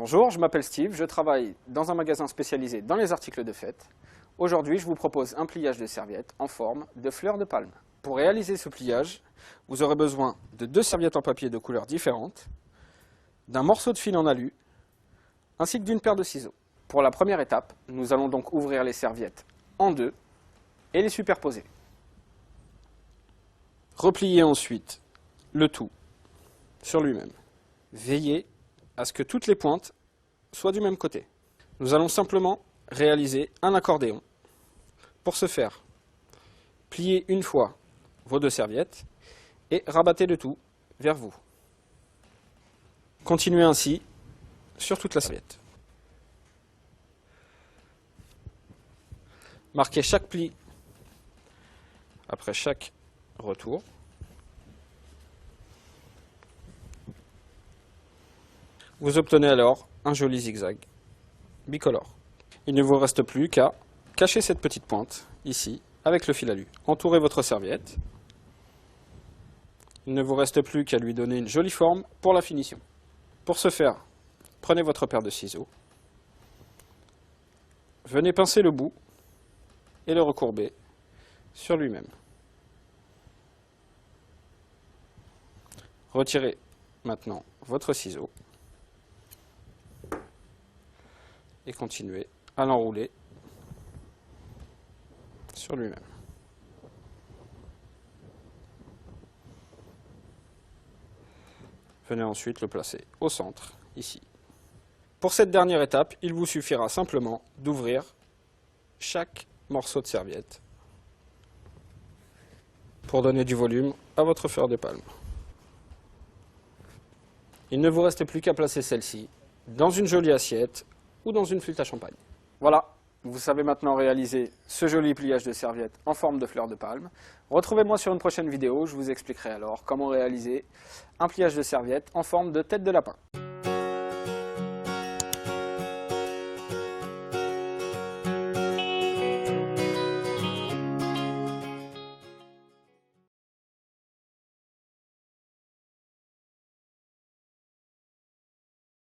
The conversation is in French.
Bonjour, je m'appelle Steve, je travaille dans un magasin spécialisé dans les articles de fête. Aujourd'hui, je vous propose un pliage de serviettes en forme de fleurs de palme. Pour réaliser ce pliage, vous aurez besoin de 2 serviettes en papier de couleurs différentes, d'un morceau de fil en alu, ainsi que d'une paire de ciseaux. Pour la première étape, nous allons donc ouvrir les serviettes en deux et les superposer. Repliez ensuite le tout sur lui-même. Veillez à ce que toutes les pointes soient du même côté. Nous allons simplement réaliser un accordéon. Pour ce faire, pliez une fois vos 2 serviettes et rabattez le tout vers vous. Continuez ainsi sur toute la serviette. Marquez chaque pli après chaque retour. Vous obtenez alors un joli zigzag bicolore. Il ne vous reste plus qu'à cacher cette petite pointe ici avec le fil alu. Entourez votre serviette. Il ne vous reste plus qu'à lui donner une jolie forme pour la finition. Pour ce faire, prenez votre paire de ciseaux. Venez pincer le bout et le recourber sur lui-même. Retirez maintenant votre ciseau et continuez à l'enrouler sur lui-même. Venez ensuite le placer au centre, ici. Pour cette dernière étape, il vous suffira simplement d'ouvrir chaque morceau de serviette pour donner du volume à votre fleur de palme. Il ne vous reste plus qu'à placer celle-ci dans une jolie assiette ou dans une flûte à champagne. Voilà, vous savez maintenant réaliser ce joli pliage de serviette en forme de fleur de palme. Retrouvez-moi sur une prochaine vidéo, je vous expliquerai alors comment réaliser un pliage de serviette en forme de tête de lapin.